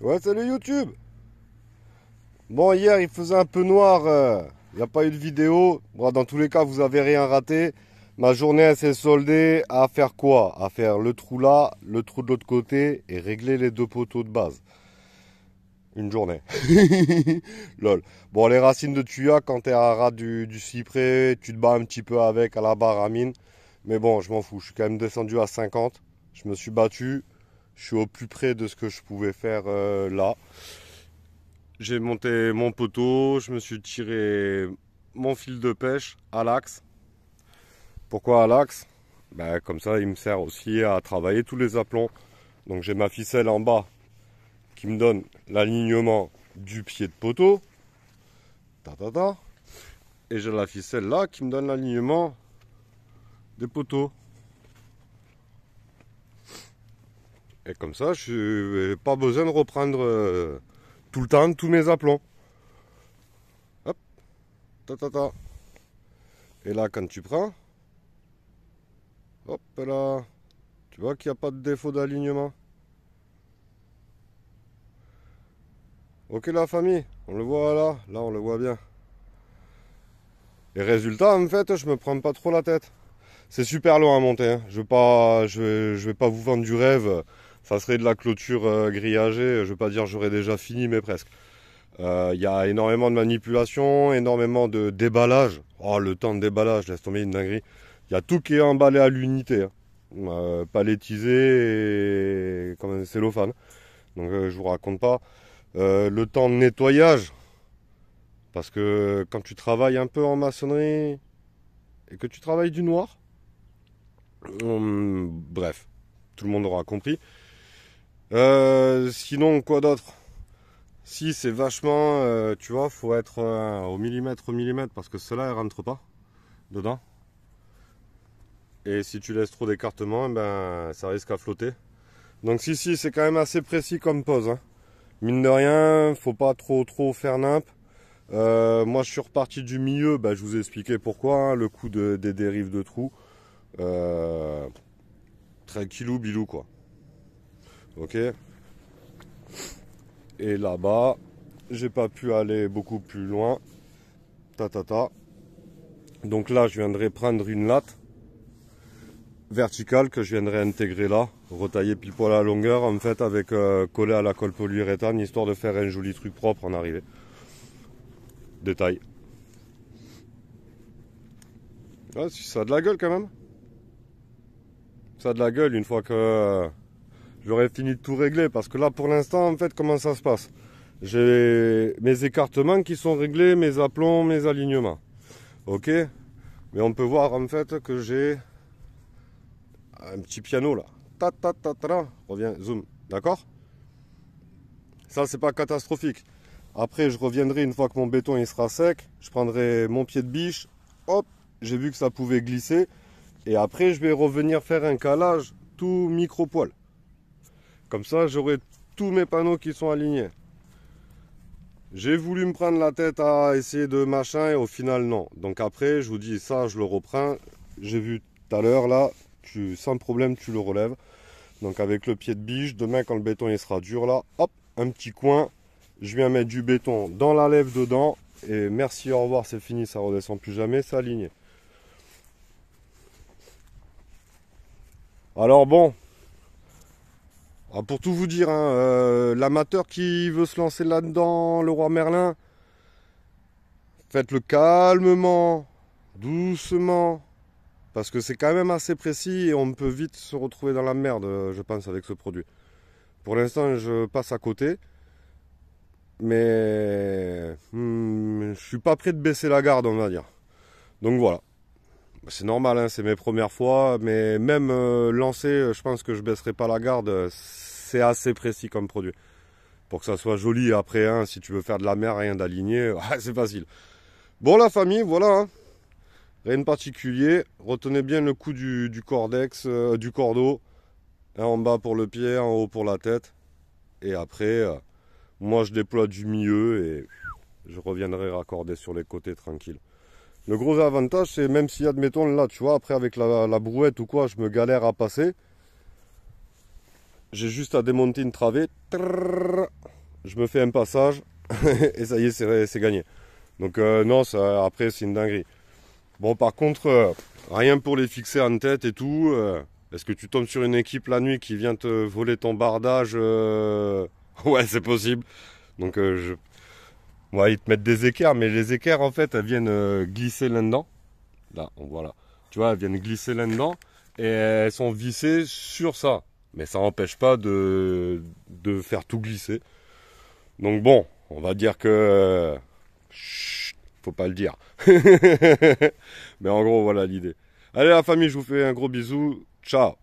Ouais, salut YouTube. Bon, hier, il faisait un peu noir. Il n'y a pas eu de vidéo. Bon, dans tous les cas, vous avez rien raté. Ma journée, elle s'est soldée à faire quoi? À faire le trou là, le trou de l'autre côté et régler les deux poteaux de base. Une journée. Lol. Bon, les racines de tuya, quand t'es à ras du cyprès, tu te bats un petit peu avec à la barre à mine. Mais bon, je m'en fous. Je suis quand même descendu à 50. Je me suis battu. Je suis au plus près de ce que je pouvais faire là. J'ai monté mon poteau, je me suis tiré mon fil de pêche à l'axe. Pourquoi à l'axe? Ben, comme ça, il me sert aussi à travailler tous les aplombs. Donc j'ai ma ficelle en bas qui me donne l'alignement du pied de poteau. Ta, ta, ta. Et j'ai la ficelle là qui me donne l'alignement des poteaux. Et comme ça, je n'ai pas besoin de reprendre tout le temps tous mes aplombs. Hop, ta, ta, ta. Et là, quand tu prends, hop là, tu vois qu'il n'y a pas de défaut d'alignement. Ok la famille, on le voit là on le voit bien. Et résultat, en fait, je me prends pas trop la tête. C'est super long à monter, hein. Je vais pas vous vendre du rêve. Ça serait de la clôture grillagée. Je veux pas dire j'aurais déjà fini, mais presque. Il y a énormément de manipulation, énormément de déballage. Oh, le temps de déballage, laisse tomber une dinguerie. Il y a tout qui est emballé à l'unité, hein. Palettisé et comme un cellophane. Donc je vous raconte pas. Le temps de nettoyage, parce que quand tu travailles un peu en maçonnerie et que tu travailles du noir, bref, tout le monde aura compris. Sinon, quoi d'autre? Si, c'est vachement, tu vois, faut être au millimètre, parce que cela, elle rentre pas dedans. Et si tu laisses trop d'écartement, ben, ça risque à flotter. Donc si, c'est quand même assez précis comme pose, hein. Mine de rien, faut pas trop faire nimp. Moi, je suis reparti du milieu. Bah, je vous ai expliqué pourquoi, hein, le coup des dérives de trous. Euh, Tranquillou bilou quoi. Ok. Et là-bas, j'ai pas pu aller beaucoup plus loin. Ta ta ta. Donc là, je viendrai prendre une latte verticale que je viendrai intégrer là, retailler pile poil à la longueur en fait avec collé à la colle polyuréthane histoire de faire un joli truc propre en arrivée. Détail. Ah, si ça a de la gueule quand même. Ça a de la gueule une fois que j'aurais fini de tout régler parce que là pour l'instant en fait comment ça se passe? J'ai mes écartements qui sont réglés, mes aplombs, mes alignements. Ok. Mais on peut voir en fait que j'ai un petit piano là. Ta ta ta ta ta. Reviens, zoom. D'accord? Ça c'est pas catastrophique. Après je reviendrai une fois que mon béton il sera sec. Je prendrai mon pied de biche. Hop. J'ai vu que ça pouvait glisser. Et après je vais revenir faire un calage tout micro poil. Comme ça j'aurai tous mes panneaux qui sont alignés. J'ai voulu me prendre la tête à essayer de machin et au final non. Donc après je vous dis ça je le reprends. J'ai vu tout à l'heure là, sans problème tu le relèves. Donc avec le pied de biche, demain quand le béton il sera dur là, hop, un petit coin. Je viens mettre du béton dans la lèvre dedans. Et merci, au revoir, c'est fini, ça redescend plus jamais, c'est aligné. Alors bon, pour tout vous dire, hein, l'amateur qui veut se lancer là-dedans, le roi Merlin, faites-le calmement, doucement, parce que c'est quand même assez précis et on peut vite se retrouver dans la merde, je pense, avec ce produit. Pour l'instant, je passe à côté, mais je suis pas prêt de baisser la garde, on va dire. Donc voilà, c'est normal, hein, c'est mes premières fois, mais même lancé, je pense que je baisserai pas la garde. C'est assez précis comme produit. Pour que ça soit joli après, hein, si tu veux faire de la mer, rien d'aligné, c'est facile. Bon la famille, voilà, hein. Rien de particulier. Retenez bien le coup du cordex, du cordeau. Un en bas pour le pied, en haut pour la tête. Et après, moi je déploie du milieu et je reviendrai raccorder sur les côtés tranquille. Le gros avantage, c'est même si, admettons, là, tu vois, après avec la brouette ou quoi, je me galère à passer. J'ai juste à démonter une travée. Trrr, je me fais un passage et ça y est, c'est gagné. Donc non, ça, après c'est une dinguerie. Bon, par contre, rien pour les fixer en tête et tout. Est-ce que tu tombes sur une équipe la nuit qui vient te voler ton bardage Ouais, c'est possible. Donc ouais, ils te mettent des équerres, mais les équerres en fait, elles viennent glisser là-dedans. Là, voilà. Tu vois, elles viennent glisser là-dedans et elles sont vissées sur ça. Mais ça n'empêche pas de faire tout glisser. Donc bon, on va dire que... chut, faut pas le dire. Mais en gros, voilà l'idée. Allez la famille, je vous fais un gros bisou. Ciao.